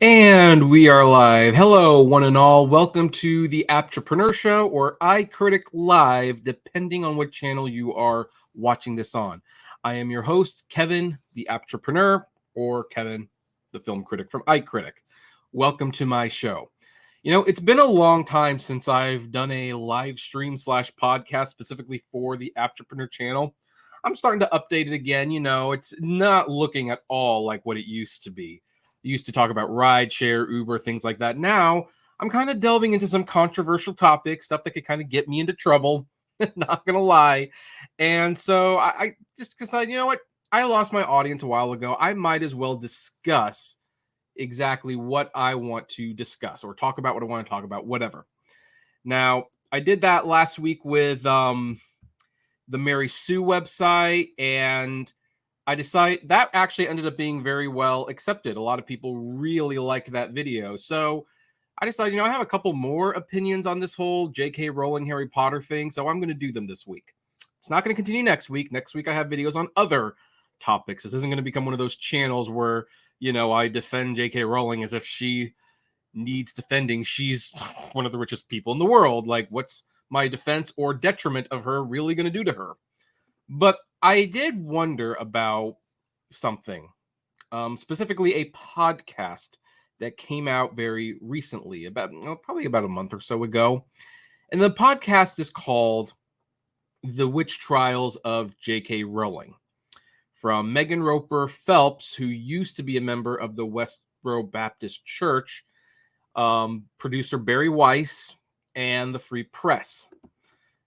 And we are live. Hello, one and all. Welcome to the Apptrepreneur Show or iCritic Live, depending on what channel you are watching this on. I am your host, Kevin, the Apptrepreneur, or Kevin, the film critic from iCritic. Welcome to my show. You know, it's been a long time since I've done a live stream / podcast specifically for the Apptrepreneur channel. I'm starting to update it again. You know, it's not looking at all like what it used to be. Used to talk about rideshare, Uber, things like that. Now I'm kind of delving into some controversial topics, stuff that could kind of get me into trouble. Not gonna lie. And so I just decided, you know what? I lost my audience a while ago. I might as well discuss exactly what I want to discuss or talk about what I want to talk about, whatever. Now, I did that last week with the Mary Sue website, and I decided that actually ended up being very well accepted. A lot of people really liked that video. So I decided, you know, I have a couple more opinions on this whole J.K. Rowling Harry Potter thing. So I'm going to do them this week. It's not going to continue next week. Next week, I have videos on other topics. This isn't going to become one of those channels where, you know, I defend J.K. Rowling as if she needs defending. She's one of the richest people in the world. Like, what's my defense or detriment of her really going to do to her? But I did wonder about something, specifically a podcast that came out very recently, probably about a month or so ago. And the podcast is called The Witch Trials of J.K. Rowling, from Megan Roper Phelps, who used to be a member of the Westboro Baptist Church, producer Barry Weiss, and the Free Press.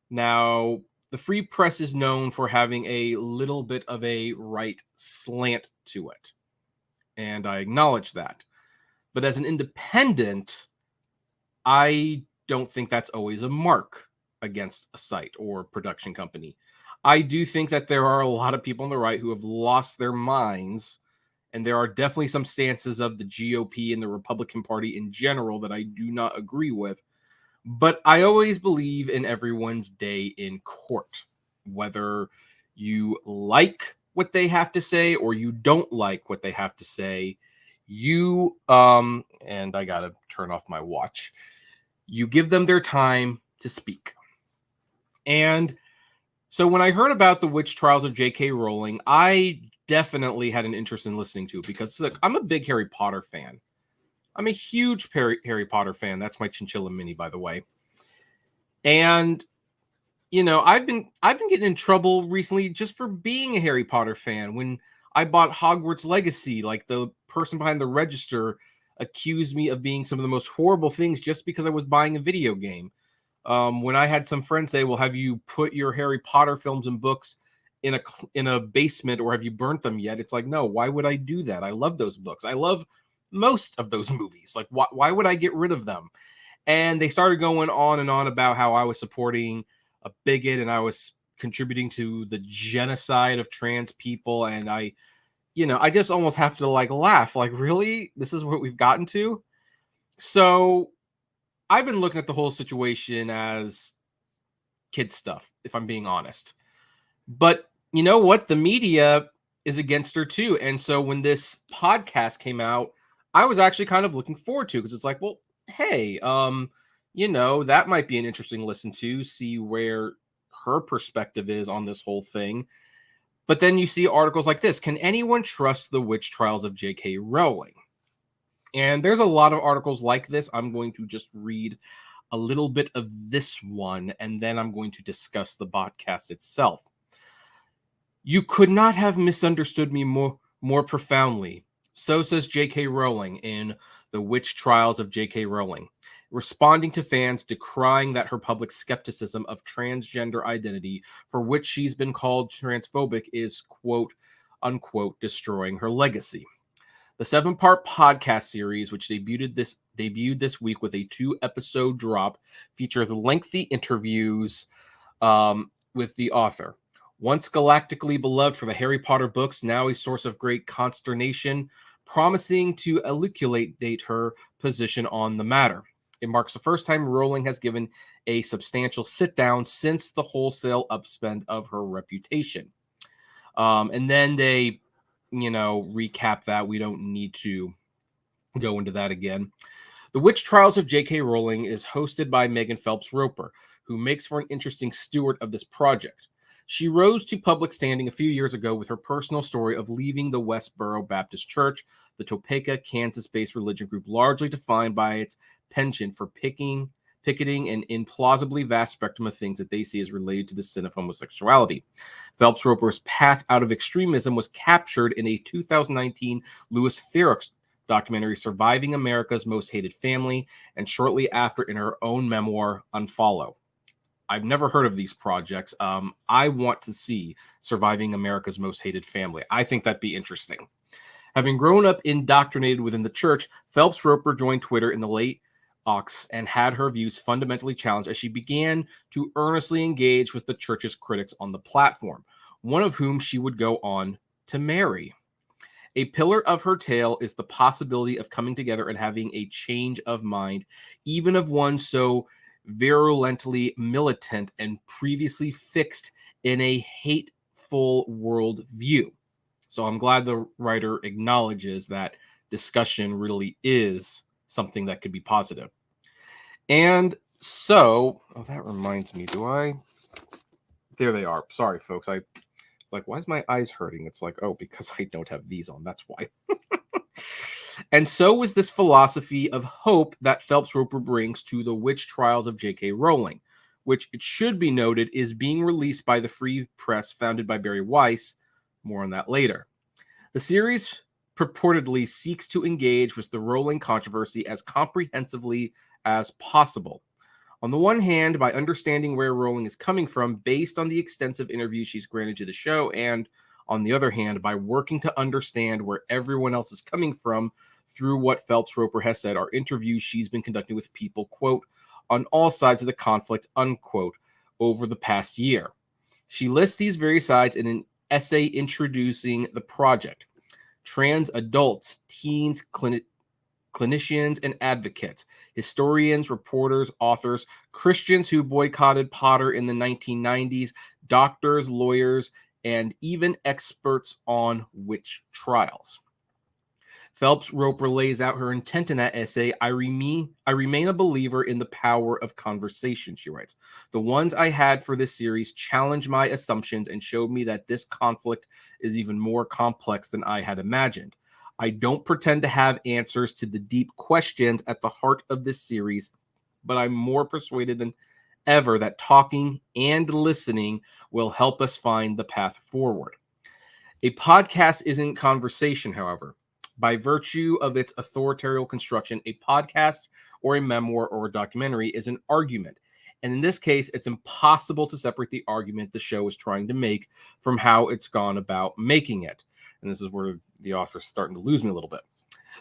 Now, the Free Press is known for having a little bit of a right slant to it, and I acknowledge that. But as an independent, I don't think that's always a mark against a site or production company. I do think that there are a lot of people on the right who have lost their minds, and there are definitely some stances of the GOP and the Republican Party in general that I do not agree with. But I always believe in everyone's day in court, whether you like what they have to say or you don't like what they have to say. You, and I got to turn off my watch. You give them their time to speak. And so when I heard about the witch trials of J.K. Rowling, I definitely had an interest in listening to it because, look, I'm a big Harry Potter fan. I'm a huge Harry Potter fan. That's my chinchilla mini, by the way. And you know, I've been getting in trouble recently just for being a Harry Potter fan. When I bought Hogwarts Legacy, like the person behind the register accused me of being some of the most horrible things just because I was buying a video game. When I had some friends say, "Well, have you put your Harry Potter films and books in a basement, or have you burnt them yet?" It's like, no. Why would I do that? I love those books. I love most of those movies. Like, why would I get rid of them? And they started going on and on about how I was supporting a bigot and I was contributing to the genocide of trans people. And I just almost have to like laugh. Like, really? This is what we've gotten to? So I've been looking at the whole situation as kid stuff, if I'm being honest. But you know what? The media is against her too. And so when this podcast came out, I was actually kind of looking forward to, because it's like, well, hey, you know, that might be an interesting listen to, see where her perspective is on this whole thing. But then you see articles like this. Can anyone trust the witch trials of J.K. Rowling? And there's a lot of articles like this. I'm going to just read a little bit of this one, and then I'm going to discuss the podcast itself. You could not have misunderstood me more profoundly. So says J.K. Rowling in The Witch Trials of J.K. Rowling, responding to fans decrying that her public skepticism of transgender identity, for which she's been called transphobic, is, quote, unquote, destroying her legacy. The 7-part podcast series, which debuted this week with a 2-episode drop, features lengthy interviews with the author. Once galactically beloved for the Harry Potter books, now a source of great consternation, promising to elucidate her position on the matter. It marks the first time Rowling has given a substantial sit-down since the wholesale upspend of her reputation. And then they, recap that. We don't need to go into that again. The Witch Trials of J.K. Rowling is hosted by Megan Phelps Roper, who makes for an interesting steward of this project. She rose to public standing a few years ago with her personal story of leaving the Westboro Baptist Church, the Topeka, Kansas-based religion group largely defined by its penchant for picketing an implausibly vast spectrum of things that they see as related to the sin of homosexuality. Phelps Roper's path out of extremism was captured in a 2019 Louis Theroux documentary, Surviving America's Most Hated Family, and shortly after in her own memoir, Unfollow. I've never heard of these projects. I want to see Surviving America's Most Hated Family. I think that'd be interesting. Having grown up indoctrinated within the church, Phelps Roper joined Twitter in the late aughts and had her views fundamentally challenged as she began to earnestly engage with the church's critics on the platform, one of whom she would go on to marry. A pillar of her tale is the possibility of coming together and having a change of mind, even of one so virulently militant and previously fixed in a hateful world view. So I'm glad the writer acknowledges that discussion really is something that could be positive. And so, that reminds me, there they are. Sorry, folks. Like, why is my eyes hurting? It's like, oh, because I don't have these on. That's why. And so is this philosophy of hope that Phelps Roper brings to the Witch Trials of J.K. Rowling, which, it should be noted, is being released by the Free Press founded by Barry Weiss. More on that later. The series purportedly seeks to engage with the Rowling controversy as comprehensively as possible. On the one hand, by understanding where Rowling is coming from based on the extensive interviews she's granted to the show, and on the other hand, by working to understand where everyone else is coming from through what Phelps Roper has said are interviews she's been conducting with people, quote, on all sides of the conflict, unquote, over the past year. She lists these various sides in an essay introducing the project. Trans adults, teens, clinicians and advocates, historians, reporters, authors, Christians who boycotted Potter in the 1990s, doctors, lawyers, and even experts on witch trials. Phelps Roper lays out her intent in that essay. I remain a believer in the power of conversation, she writes. The ones I had for this series challenged my assumptions and showed me that this conflict is even more complex than I had imagined. I don't pretend to have answers to the deep questions at the heart of this series, but I'm more persuaded than ever that talking and listening will help us find the path forward. A podcast isn't conversation, however. By virtue of its authoritarian construction, a podcast or a memoir or a documentary is an argument. And in this case, it's impossible to separate the argument the show is trying to make from how it's gone about making it. And this is where the author's starting to lose me a little bit.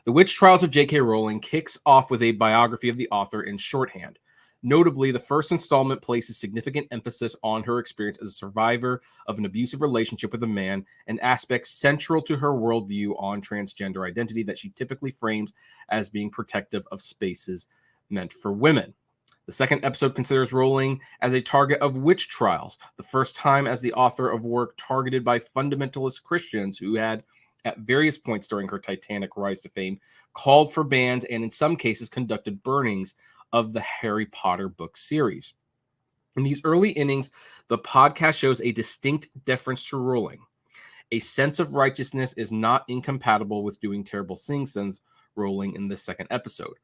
The Witch Trials of J.K. Rowling kicks off with a biography of the author in shorthand. Notably, the first installment places significant emphasis on her experience as a survivor of an abusive relationship with a man, an aspect central to her worldview on transgender identity that she typically frames as being protective of spaces meant for women. The second episode considers Rowling as a target of witch trials, the first time as the author of work targeted by fundamentalist Christians who had, at various points during her titanic rise to fame, called for bans and in some cases conducted burnings of the Harry Potter book series. In these early innings, the podcast shows a distinct deference to Rowling. A sense of righteousness is not incompatible with doing terrible things, says Rowling in the second episode.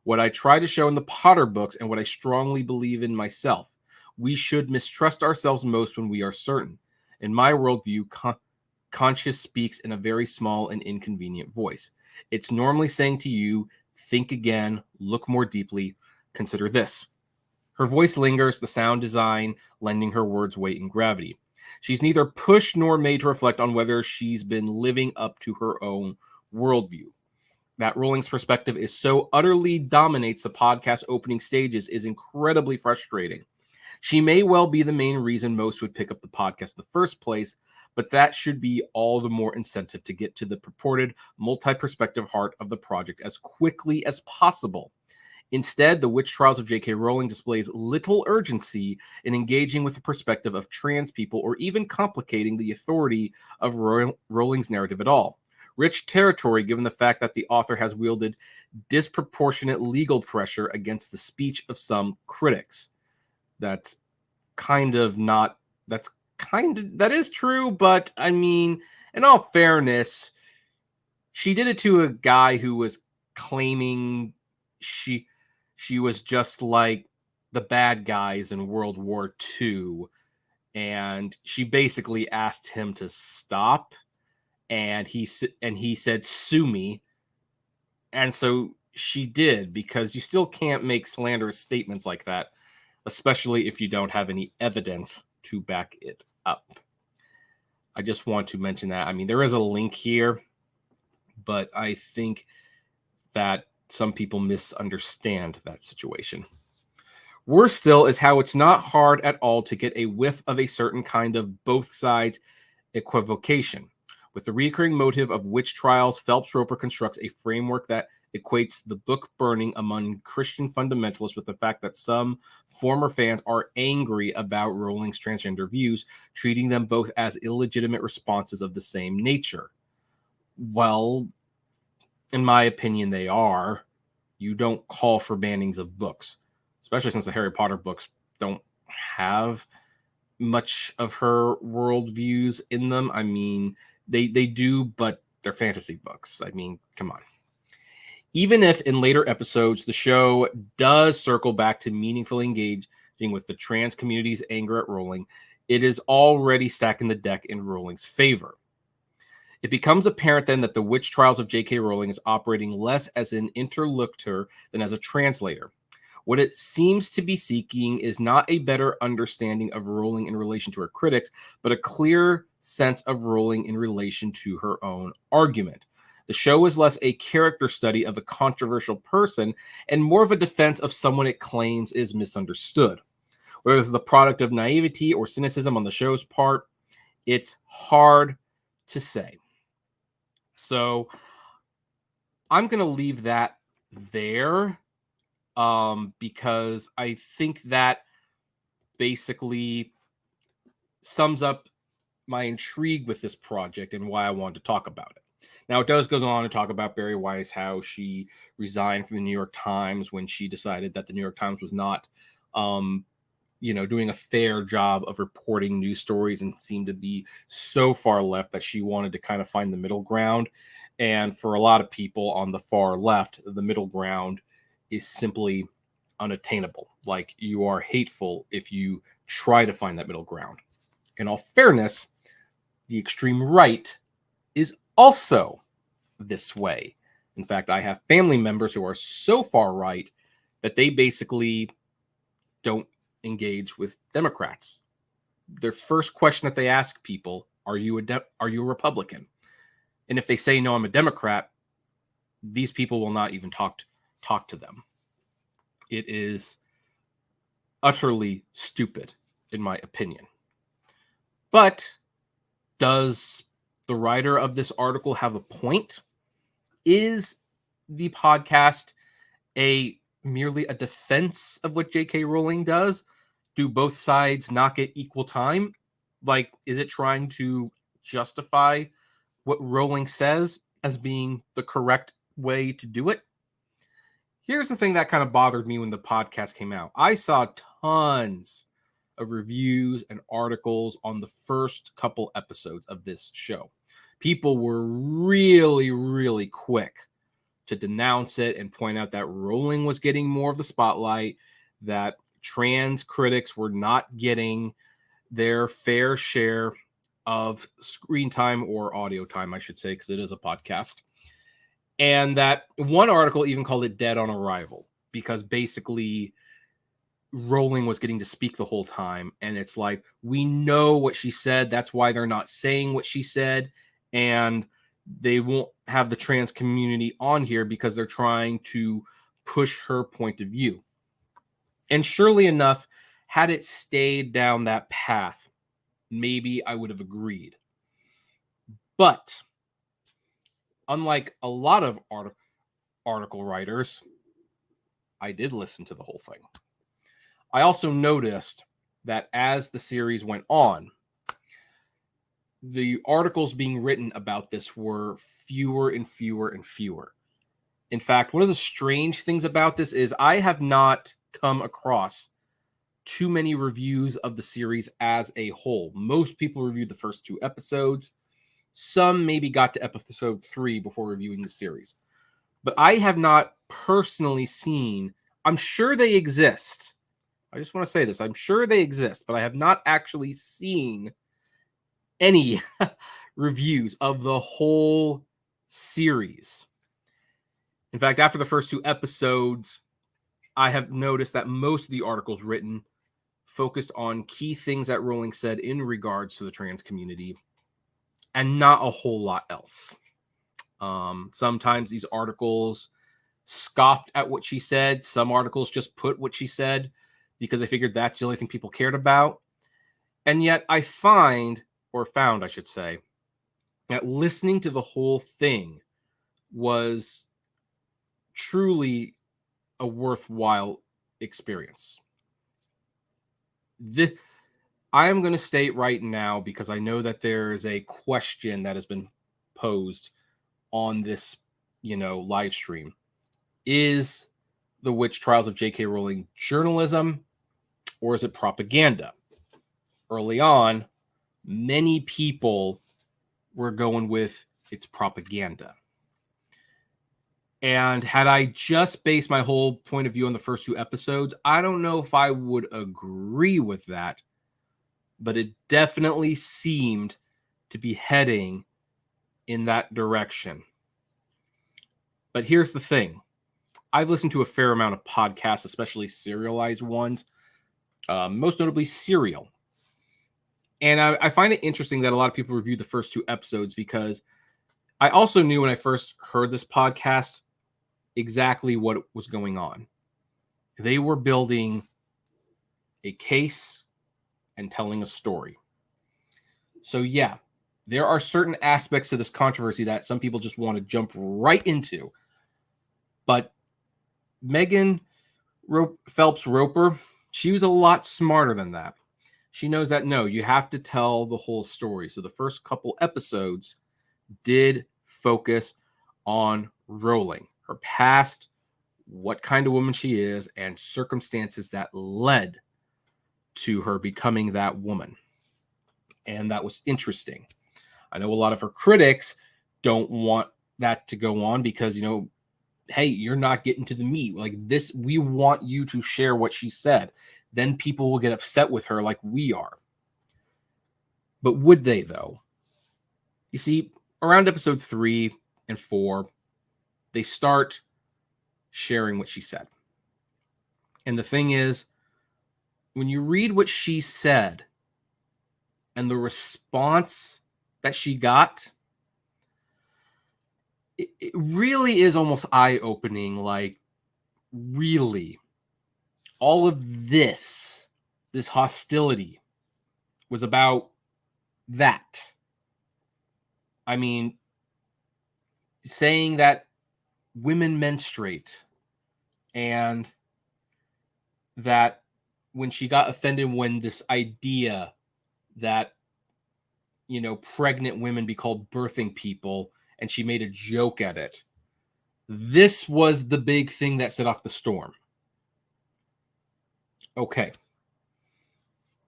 What I try to show in the Potter books and what I strongly believe in myself, we should mistrust ourselves most when we are certain. In my worldview, conscience speaks in a very small and inconvenient voice. It's normally saying to you, think again, look more deeply, consider this. Her voice lingers, the sound design lending her words weight and gravity. She's neither pushed nor made to reflect on whether she's been living up to her own worldview. That Rowling's perspective is so utterly dominates the podcast opening stages is incredibly frustrating. She may well be the main reason most would pick up the podcast in the first place, but that should be all the more incentive to get to the purported multi-perspective heart of the project as quickly as possible. Instead, the Witch Trials of J.K. Rowling displays little urgency in engaging with the perspective of trans people or even complicating the authority of Rowling's narrative at all. rich territory given the fact that the author has wielded disproportionate legal pressure against the speech of some critics. That is true, but I mean, in all fairness, she did it to a guy who was claiming she was just like the bad guys in World War II, and she basically asked him to stop, and he said, "Sue me," and so she did, because you still can't make slanderous statements like that, especially if you don't have any evidence to back it up. I just want to mention that. I mean, there is a link here, but I think that some people misunderstand that situation. Worse still is how it's not hard at all to get a whiff of a certain kind of both sides equivocation. With the recurring motive of witch trials, Phelps Roper constructs a framework that equates the book burning among Christian fundamentalists with the fact that some former fans are angry about Rowling's transgender views, treating them both as illegitimate responses of the same nature. Well, in my opinion, they are. You don't call for bannings of books, especially since the Harry Potter books don't have much of her worldviews in them. I mean, they do, but they're fantasy books. I mean, come on. Even if in later episodes, the show does circle back to meaningfully engaging with the trans community's anger at Rowling, it is already stacking the deck in Rowling's favor. It becomes apparent then that the witch trials of J.K. Rowling is operating less as an interlocutor than as a translator. What it seems to be seeking is not a better understanding of Rowling in relation to her critics, but a clear sense of Rowling in relation to her own argument. The show is less a character study of a controversial person and more of a defense of someone it claims is misunderstood. Whether this is the product of naivety or cynicism on the show's part, it's hard to say. So I'm going to leave that there because I think that basically sums up my intrigue with this project and why I wanted to talk about it. Now, it does go on to talk about Barry Weiss, how she resigned from the New York Times when she decided that the New York Times was not, doing a fair job of reporting news stories and seemed to be so far left that she wanted to kind of find the middle ground. And for a lot of people on the far left, the middle ground is simply unattainable. Like, you are hateful if you try to find that middle ground. In all fairness, the extreme right is also this way. In fact, I have family members who are so far right that they basically don't engage with Democrats. Their first question that they ask people, are you a Republican? And if they say, no, I'm a Democrat, these people will not even talk to them. It is utterly stupid, in my opinion. But does the writer of this article have a point? Is the podcast merely a defense of what J.K. Rowling does? Do both sides not get equal time? Like, is it trying to justify what Rowling says as being the correct way to do it? Here's the thing that kind of bothered me when the podcast came out. I saw tons of reviews and articles on the first couple episodes of this show. People were really, really quick to denounce it and point out that Rowling was getting more of the spotlight, that trans critics were not getting their fair share of screen time, or audio time, I should say, because it is a podcast. And that one article even called it dead on arrival, because basically Rowling was getting to speak the whole time. And it's like, we know what she said. That's why they're not saying what she said. And they won't have the trans community on here because they're trying to push her point of view. And surely enough, had it stayed down that path, maybe I would have agreed. But unlike a lot of article writers, I did listen to the whole thing. I also noticed that as the series went on, the articles being written about this were fewer and fewer and fewer. In fact, one of the strange things about this is I have not come across too many reviews of the series as a whole. Most people reviewed the first 2 episodes. Some maybe got to episode 3 before reviewing the series. But I have not personally seen, I'm sure they exist. I just want to say this. I'm sure they exist, but I have not actually seen any reviews of the whole series. In fact, after the first 2 episodes, I have noticed that most of the articles written focused on key things that Rowling said in regards to the trans community and not a whole lot else. Sometimes these articles scoffed at what she said. Some articles just put what she said because they figured that's the only thing people cared about. And yet I found, I should say, that listening to the whole thing was truly a worthwhile experience. I am going to state right now, because I know that there is a question that has been posed on this, live stream. Is The Witch Trials of J.K. Rowling journalism, or is it propaganda? Early on, many people were going with it's propaganda. And had I just based my whole point of view on the first 2 episodes, I don't know if I would agree with that, but it definitely seemed to be heading in that direction. But here's the thing. I've listened to a fair amount of podcasts, especially serialized ones, most notably Serial. And I find it interesting that a lot of people reviewed the first 2 episodes, because I also knew when I first heard this podcast exactly what was going on. They were building a case and telling a story. So yeah, there are certain aspects to this controversy that some people just want to jump right into. But Megan Phelps Roper, she was a lot smarter than that. She knows that, no, you have to tell the whole story. So the first couple episodes did focus on Rowling, her past, what kind of woman she is, and circumstances that led to her becoming that woman. And that was interesting. I know a lot of her critics don't want that to go on because, hey, you're not getting to the meat. Like this, we want you to share what she said. Then people will get upset with her like we are. But would they, though? You see, around episode 3 and 4, they start sharing what she said. And the thing is, when you read what she said and the response that she got, it really is almost eye-opening. Like, really, all of this hostility was about that. I mean, saying that women menstruate, and that when she got offended when this idea that, pregnant women be called birthing people, and she made a joke at it. This was the big thing that set off the storm. Okay.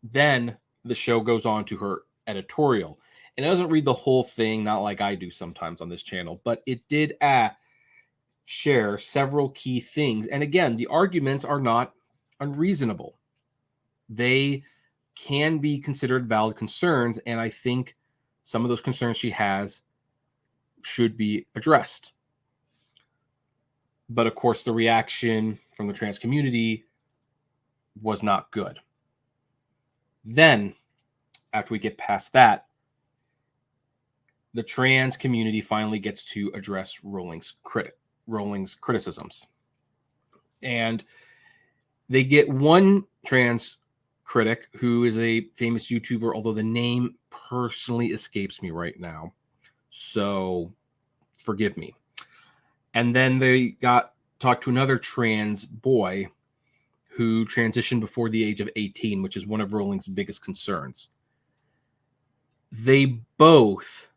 Then the show goes on to her editorial. And it doesn't read the whole thing, not like I do sometimes on this channel, but it did share several key things. And again, the arguments are not unreasonable. They can be considered valid concerns, and I think some of those concerns she has should be addressed. But of course, the reaction from the trans community was not good. Then, after we get past that, the trans community finally gets to address Rowling's criticisms. And they get one trans critic who is a famous YouTuber, although the name personally escapes me right now. So forgive me. And then they talked to another trans boy who transitioned before the age of 18, which is one of Rowling's biggest concerns. They both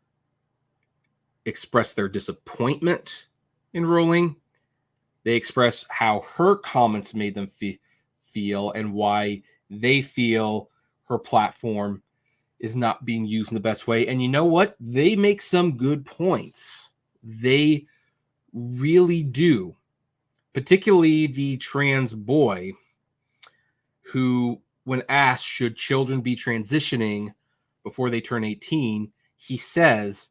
express their disappointment in Rowling. They express how her comments made them feel and why they feel her platform is not being used in the best way. And you know what? They make some good points. They really do. Particularly the trans boy who, when asked, should children be transitioning before they turn 18, he says,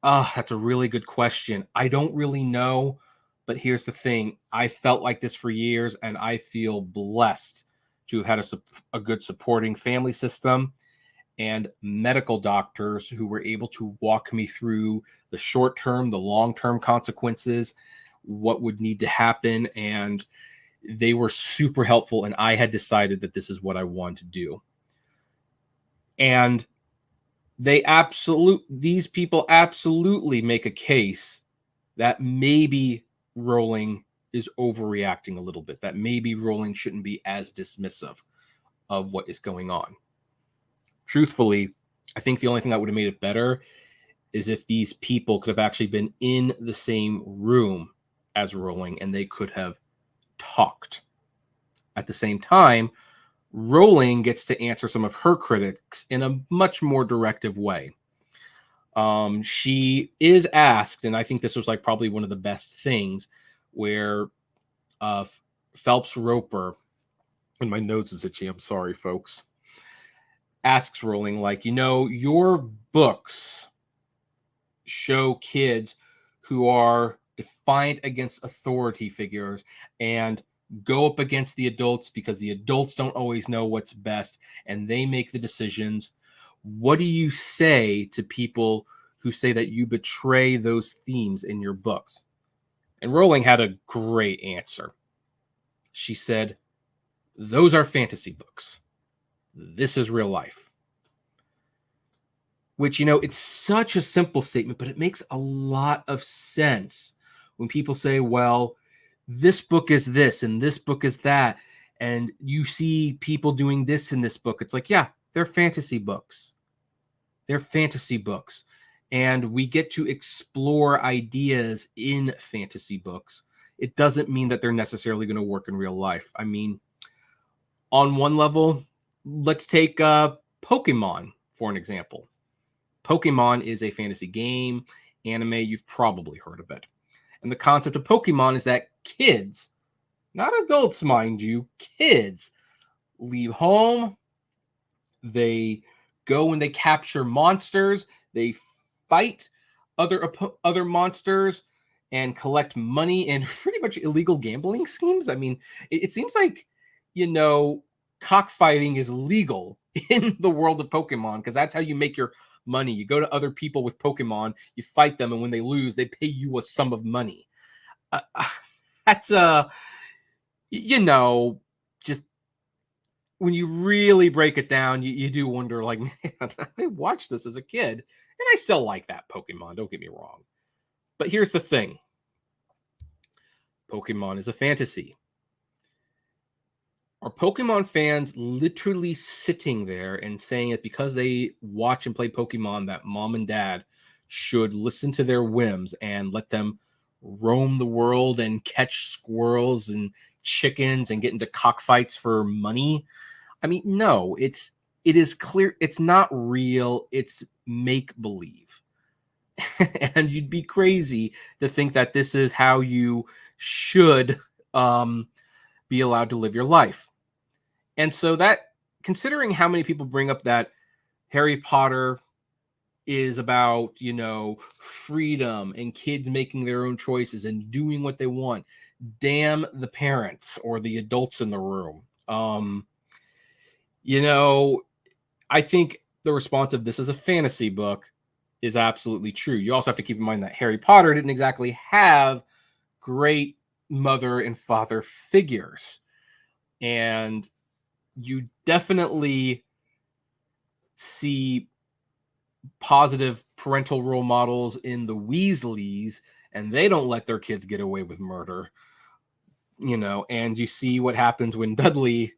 that's a really good question. I don't really know, but here's the thing. I felt like this for years, and I feel blessed to have had a good supporting family system and medical doctors who were able to walk me through the short-term, the long-term consequences, what would need to happen, and they were super helpful, and I had decided that this is what I wanted to do. And these people absolutely make a case that maybe Rowling is overreacting a little bit, that maybe Rowling shouldn't be as dismissive of what is going on. Truthfully, I think the only thing that would have made it better is if these people could have actually been in the same room as Rowling and they could have talked. At the same time, Rowling gets to answer some of her critics in a much more directive way. She is asked, and I think this was like probably one of the best things, where Phelps Roper, and my nose is itchy, I'm sorry, folks, asks Rowling, like, your books show kids who are defiant against authority figures and go up against the adults because the adults don't always know what's best and they make the decisions. What do you say to people who say that you betray those themes in your books? And Rowling had a great answer. She said, those are fantasy books. This is real life. Which, it's such a simple statement, but it makes a lot of sense when people say, well, this book is this and this book is that, and you see people doing this in this book. It's like, yeah, they're fantasy books. They're fantasy books. And we get to explore ideas in fantasy books. It doesn't mean that they're necessarily going to work in real life. I mean, on one level, let's take Pokemon for an example. Pokemon is a fantasy game, anime, you've probably heard of it. And the concept of Pokemon is that kids, not adults, mind you, kids leave home, they go and they capture monsters, they fight other monsters and collect money in pretty much illegal gambling schemes. I mean, it seems like, cockfighting is legal in the world of Pokemon because that's how you make your money. You go to other people with Pokemon, you fight them, and when they lose, they pay you a sum of money. That's just when you really break it down, you do wonder, like, man, I watched this as a kid, and I still like that Pokemon, don't get me wrong. But here's the thing. Pokemon is a fantasy. Are Pokemon fans literally sitting there and saying that because they watch and play Pokemon that mom and dad should listen to their whims and let them roam the world and catch squirrels and chickens and get into cockfights for money? I mean, no, it is clear it's not real. It's make-believe. And you'd be crazy to think that this is how you should be allowed to live your life. And so that, considering how many people bring up that Harry Potter is about, freedom and kids making their own choices and doing what they want, damn the parents or the adults in the room. I think the response of this is a fantasy book is absolutely true. You also have to keep in mind that Harry Potter didn't exactly have great mother and father figures. And you definitely see positive parental role models in the Weasleys, and they don't let their kids get away with murder, and you see what happens when Dudley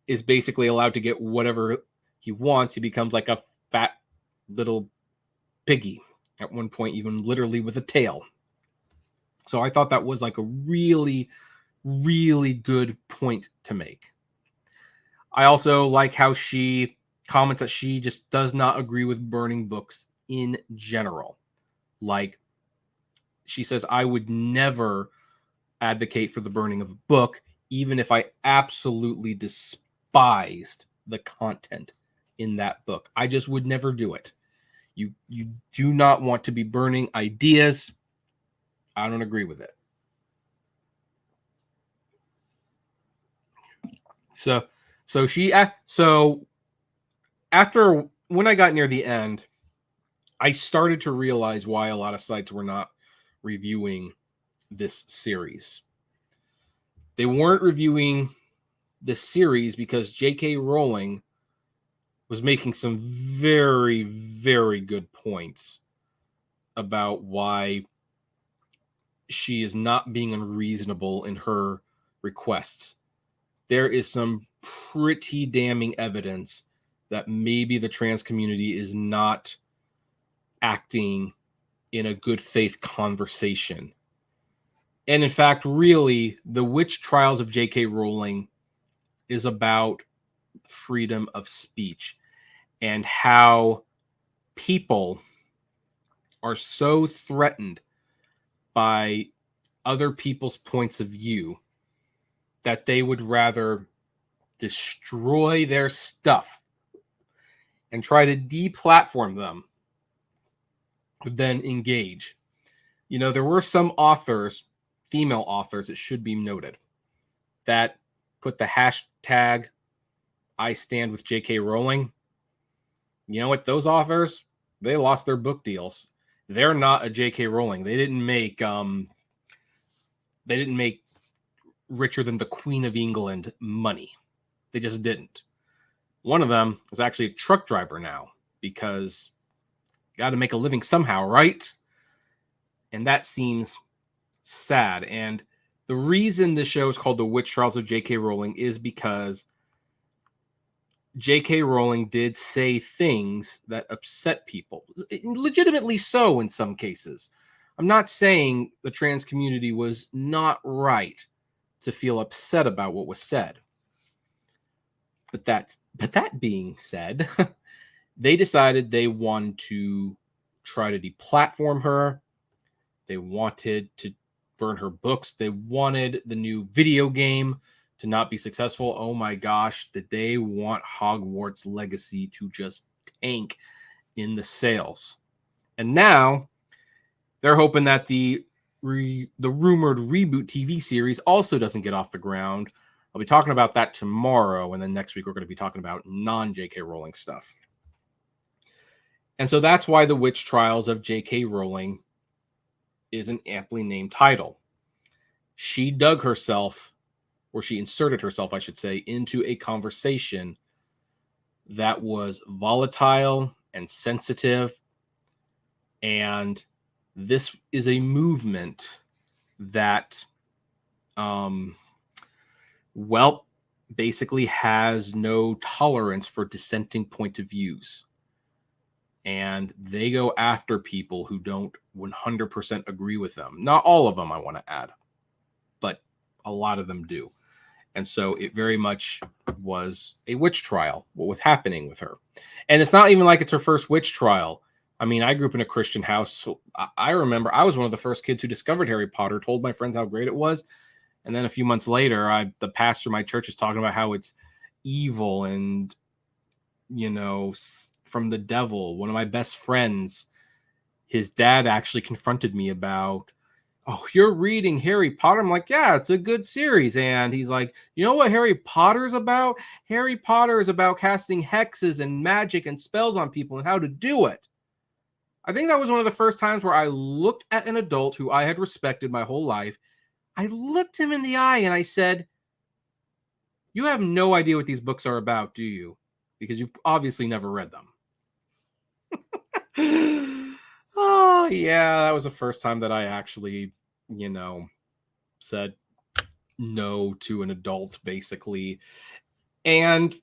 is basically allowed to get whatever he wants. He becomes like a fat little piggy, at one point even literally with a tail. So I thought that was like a really, really good point to make. I also like how she comments that she just does not agree with burning books in general. Like, she says, I would never advocate for the burning of a book, even if I absolutely despised the content in that book. I just would never do it. You do not want to be burning ideas. I don't agree with it. So after, when I got near the end, I started to realize why a lot of sites were not reviewing this series. They weren't reviewing this series because J.K. Rowling was making some very, very good points about why she is not being unreasonable in her requests. There is some pretty damning evidence that maybe the trans community is not acting in a good faith conversation. And in fact, really, the witch trials of J.K. Rowling is about freedom of speech and how people are so threatened by other people's points of view that they would rather destroy their stuff and try to deplatform them than engage. You know, there were some authors, female authors, it should be noted, that put the hashtag I stand with J.K. Rowling. You know what? Those authors, they lost their book deals. They're not a J.K. Rowling. They didn't make richer than the Queen of England money. They just didn't. One of them is actually a truck driver now because you got to make a living somehow, right? And that seems sad. And the reason this show is called The Witch Trials of J.K. Rowling is because J.K. Rowling did say things that upset people, legitimately so in some cases. I'm not saying the trans community was not right to feel upset about what was said. But that being said, they decided they wanted to try to deplatform her. They wanted to burn her books. They wanted the new video game to not be successful. Oh my gosh, did they want Hogwarts Legacy to just tank in the sales? And now they're hoping that the rumored reboot TV series also doesn't get off the ground. I'll be talking about that tomorrow, and then next week we're going to be talking about non-J.K. Rowling stuff. And so that's why The Witch Trials of J.K. Rowling is an aptly named title. She dug herself, or she inserted herself, I should say, into a conversation that was volatile and sensitive. And this is a movement that, basically has no tolerance for dissenting point of views. And they go after people who don't 100% agree with them. Not all of them, I want to add, but a lot of them do. And so it very much was a witch trial, what was happening with her. And it's not even like it's her first witch trial. I mean, I grew up in a Christian house. So I remember I was one of the first kids who discovered Harry Potter, told my friends how great it was. And then a few months later, the pastor of my church is talking about how it's evil and, from the devil. One of my best friends, his dad actually confronted me about, oh, you're reading Harry Potter? I'm like, yeah, it's a good series. And he's like, you know what Harry Potter is about? Harry Potter is about casting hexes and magic and spells on people and how to do it. I think that was one of the first times where I looked at an adult who I had respected my whole life. I looked him in the eye and I said, you have no idea what these books are about, do you? Because you've obviously never read them. Oh, yeah, that was the first time that I actually, said no to an adult, basically. And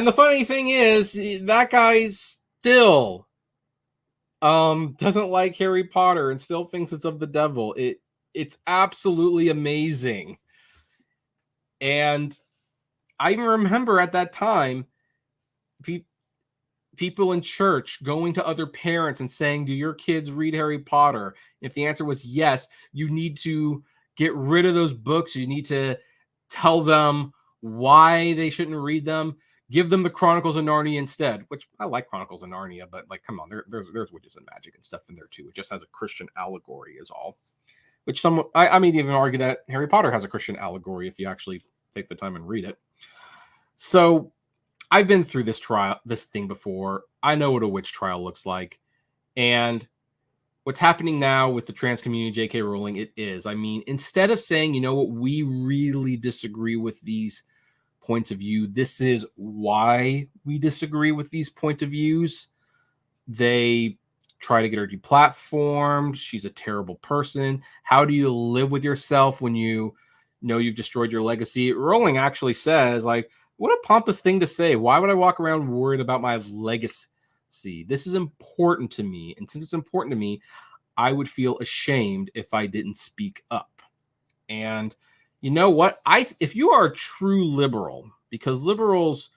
And the funny thing is, that guy still doesn't like Harry Potter and still thinks it's of the devil. It's absolutely amazing. And I even remember at that time, people in church going to other parents and saying, do your kids read Harry Potter? If the answer was yes, you need to get rid of those books. You need to tell them why they shouldn't read them. Give them the Chronicles of Narnia instead, which I like Chronicles of Narnia, but like, come on, there's witches and magic and stuff in there too. It just has a Christian allegory is all. Which I mean, even argue that Harry Potter has a Christian allegory if you actually take the time and read it. So I've been through this thing before. I know what a witch trial looks like. And what's happening now with the trans community, J.K. Rowling, it is. I mean, instead of saying, you know what, we really disagree with these points of view, this is why we disagree with these point of views, they try to get her deplatformed. She's a terrible person. How do you live with yourself when you know you've destroyed your legacy? Rowling actually says, like, what a pompous thing to say. Why would I walk around worried about my legacy? This is important to me. And since it's important to me, I would feel ashamed if I didn't speak up. And you know what? If you are a true liberal, because liberals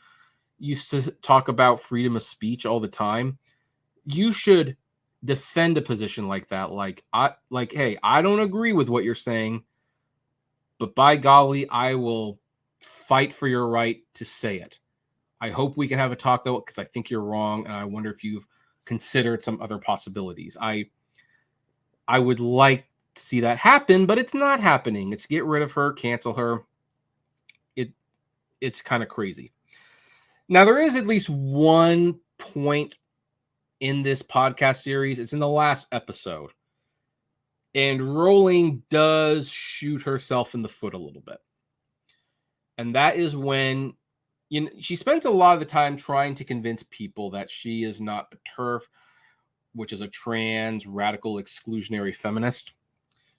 used to talk about freedom of speech all the time, you should defend a position like that. Hey, I don't agree with what you're saying, but by golly, I will fight for your right to say it. I hope we can have a talk, though, because I think you're wrong, and I wonder if you've considered some other possibilities. I would like to see that happen, but it's not happening. It's get rid of her, cancel her. It's kind of crazy. Now, there is at least one point in this podcast series. It's in the last episode. And Rowling does shoot herself in the foot a little bit. And that is when she spends a lot of the time trying to convince people that she is not a TERF, which is a trans, radical, exclusionary feminist.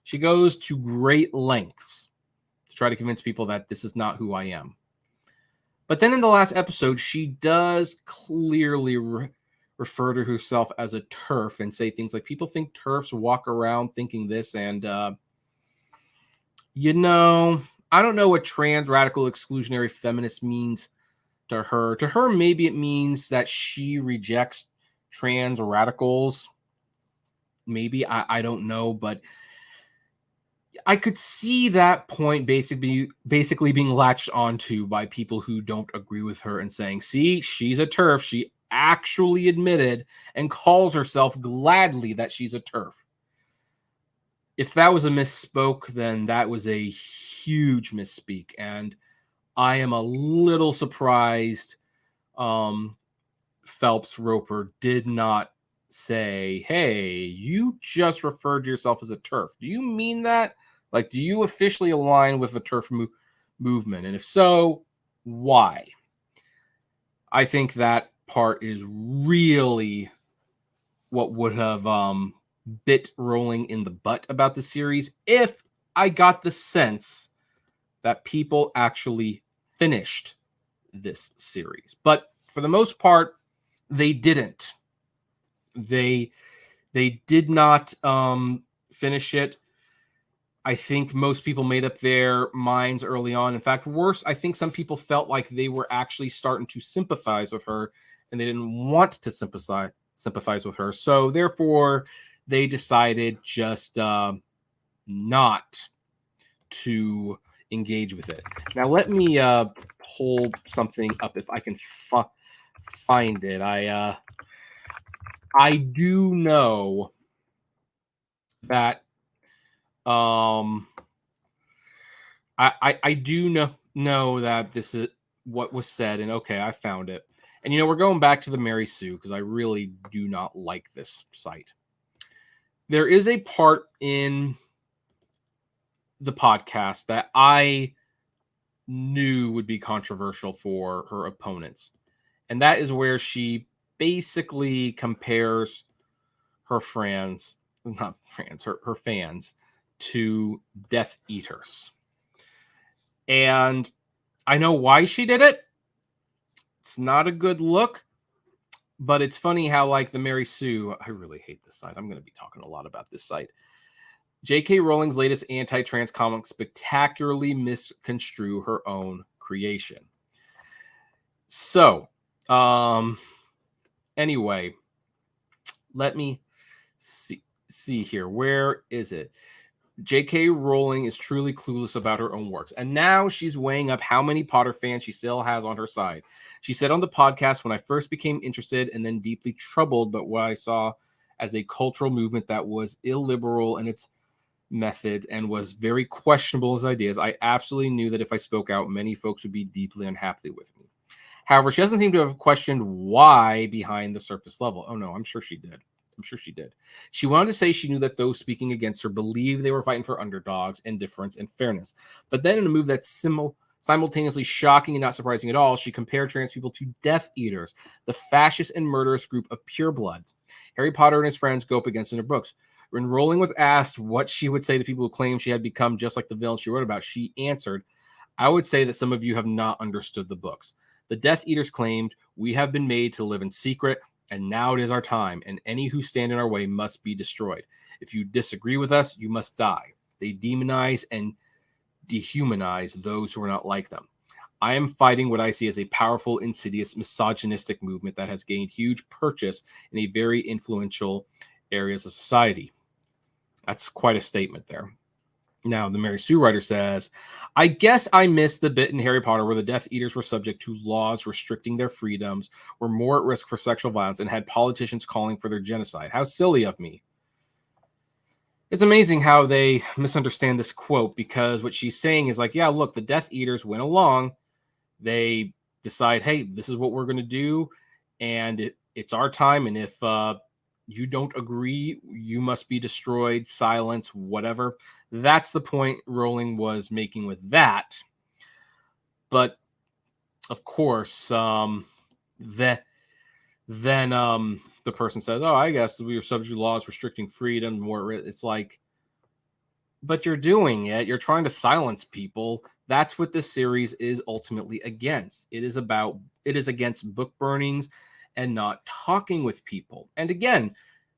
She goes to great lengths to try to convince people that this is not who I am. But then in the last episode, she does clearly refer to herself as a TERF and say things like, people think TERFs walk around thinking this, and I don't know what trans, radical, exclusionary feminist means to her. To her, maybe it means that she rejects trans radicals. Maybe, I don't know, but I could see that point basically being latched onto by people who don't agree with her and saying, see, she's a TERF. She actually admitted and calls herself gladly that she's a TERF. If that was a misspoke, then that was a huge misspeak. And I am a little surprised Phelps Roper did not say, hey, you just referred to yourself as a TERF. Do you mean that? Like, do you officially align with the TERF movement? And if so, why? I think that part is really what would have bit Rowling in the butt about the series if I got the sense that people actually finished this series. But for the most part, they didn't. They did not finish it. I think most people made up their minds early on. In fact, worse, I think some people felt like they were actually starting to sympathize with her and they didn't want to sympathize with her. So therefore, they decided just not to engage with it. Now, let me pull something up if I can find it. I do know that I do know that this is what was said, and okay, I found it. And we're going back to the Mary Sue because I really do not like this site. There is a part in the podcast that I knew would be controversial for her opponents. And that is where she basically compares her fans to Death Eaters. And I know why she did it, It's not a good look, but it's funny how, like, the Mary Sue, I really hate this site. I'm going to be talking a lot about this site. J.K. Rowling's latest anti-trans comics spectacularly misconstrue her own creation. So, anyway, let me see here. Where is it? J.K. Rowling is truly clueless about her own works. And now she's weighing up how many Potter fans she still has on her side. She said on the podcast, when I first became interested and then deeply troubled by what I saw as a cultural movement that was illiberal in its methods and was very questionable as ideas, I absolutely knew that if I spoke out, many folks would be deeply unhappy with me. However, she doesn't seem to have questioned why behind the surface level. Oh, no, I'm sure she did. She wanted to say she knew that those speaking against her believed they were fighting for underdogs, indifference, and fairness. But then in a move that's simultaneously shocking and not surprising at all, she compared trans people to Death Eaters, the fascist and murderous group of purebloods Harry Potter and his friends go up against in their books. When Rowling was asked what she would say to people who claim she had become just like the villain she wrote about, she answered, I would say that some of you have not understood the books. The Death Eaters claimed, we have been made to live in secret, and now it is our time, and any who stand in our way must be destroyed. If you disagree with us, you must die. They demonize and dehumanize those who are not like them. I am fighting what I see as a powerful, insidious, misogynistic movement that has gained huge purchase in a very influential areas of society. That's quite a statement there. Now, the Mary Sue writer says, I guess I missed the bit in Harry Potter where the Death Eaters were subject to laws restricting their freedoms, were more at risk for sexual violence, and had politicians calling for their genocide. How silly of me. It's amazing how they misunderstand this quote, because what she's saying is like, yeah, look, the Death Eaters went along. They decide, hey, this is what we're going to do, and it's our time, and if you don't agree, you must be destroyed, silenced, whatever. That's the point Rowling was making with that. But of course, then the person says, oh, I guess we are subject to laws restricting freedom. More, it's like, but you're doing it. You're trying to silence people. That's what this series is ultimately against. It is against book burnings and not talking with people. And again,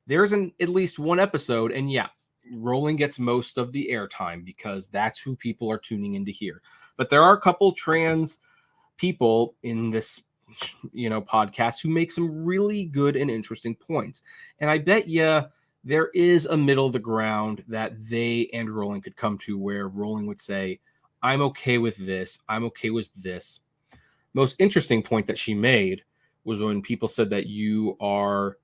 there's at least one episode, and yeah, Rowling gets most of the airtime because that's who people are tuning in to hear. But there are a couple trans people in this, podcast who make some really good and interesting points. And I bet you there is a middle of the ground that they and Rowling could come to where Rowling would say, I'm okay with this. I'm okay with this. Most interesting point that she made was when people said that you are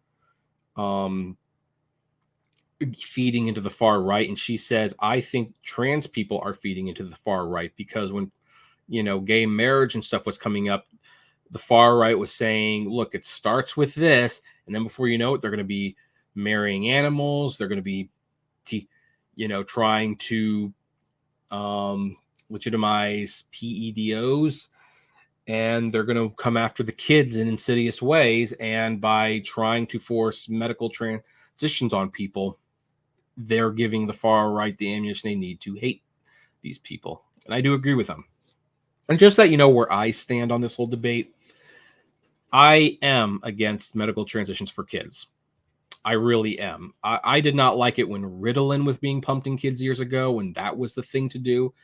feeding into the far right, and she says, I think trans people are feeding into the far right, because when gay marriage and stuff was coming up, the far right was saying, look, it starts with this, and then before you know it, they're going to be marrying animals, they're going to be trying to legitimize PEDOs, and they're going to come after the kids in insidious ways. And by trying to force medical transitions on people, they're giving the far right the ammunition they need to hate these people. And I do agree with them. And just that you know where I stand on this whole debate, I am against medical transitions for kids. I really am. I did not like it when Ritalin was being pumped in kids years ago, when that was the thing to do.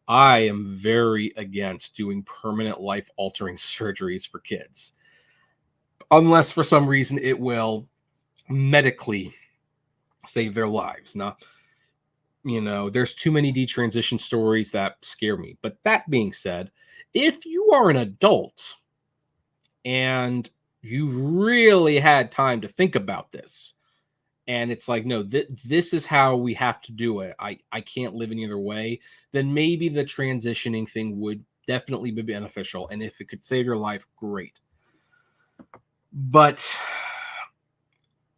I am very against doing permanent life-altering surgeries for kids, unless for some reason it will medically save their lives. Now, there's too many detransition stories that scare me. But that being said, if you are an adult and you've really had time to think about this, and it's like, no, this is how we have to do it, I can't live any other way, then maybe the transitioning thing would definitely be beneficial. And if it could save your life, great. But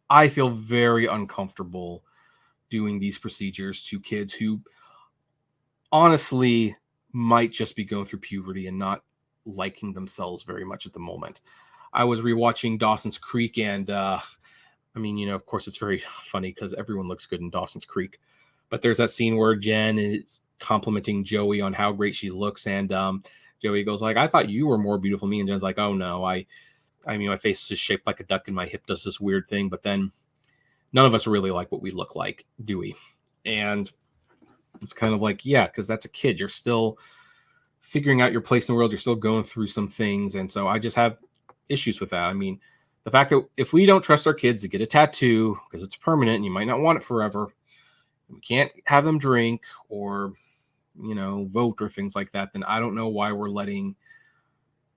I feel very uncomfortable doing these procedures to kids who honestly might just be going through puberty and not liking themselves very much at the moment. I was rewatching Dawson's Creek, and of course, it's very funny because everyone looks good in Dawson's Creek. But there's that scene where Jen is complimenting Joey on how great she looks, and Joey goes like, I thought you were more beautiful than me. And Jen's like, oh no, I mean, my face is shaped like a duck and my hip does this weird thing. But then none of us really like what we look like, do we? And it's kind of like, yeah, because that's a kid. You're still figuring out your place in the world. You're still going through some things. And so I just have issues with that. I mean, the fact that if we don't trust our kids to get a tattoo because it's permanent and you might not want it forever, we can't have them drink or, vote or things like that, then I don't know why we're letting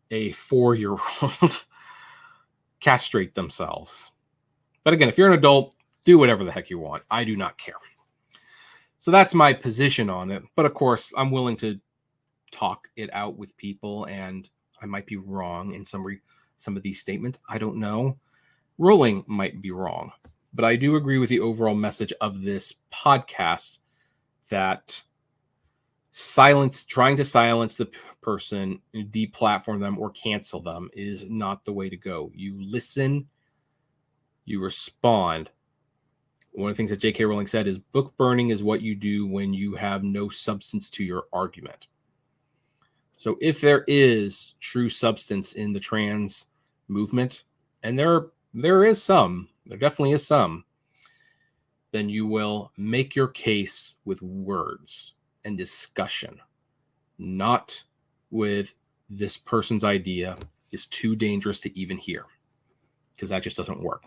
a 4-year-old castrate themselves. But again, if you're an adult, do whatever the heck you want. I do not care. So that's my position on it. But of course, I'm willing to talk it out with people, and I might be wrong in some of these statements. I don't know. Rowling might be wrong. But I do agree with the overall message of this podcast that trying to silence the person, deplatform them, or cancel them is not the way to go. You listen, you respond. One of the things that J.K. Rowling said is book burning is what you do when you have no substance to your argument. So if there is true substance in the trans movement, and there definitely is some, then you will make your case with words and discussion, not with this person's idea is too dangerous to even hear, because that just doesn't work.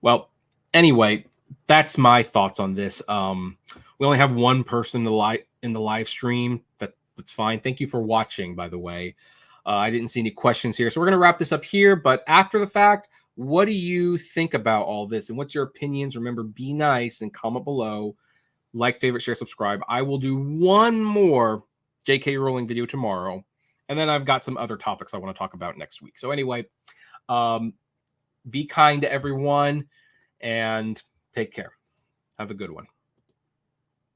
Well, anyway, that's my thoughts on this. We only have one person in the live stream. That's fine. Thank you for watching, by the way. I didn't see any questions here, so we're going to wrap this up here. But after the fact, what do you think about all this? And what's your opinions? Remember, be nice and comment below. Like, favorite, share, subscribe. I will do one more J.K. Rowling video tomorrow. And then I've got some other topics I want to talk about next week. So anyway, be kind to everyone and take care. Have a good one.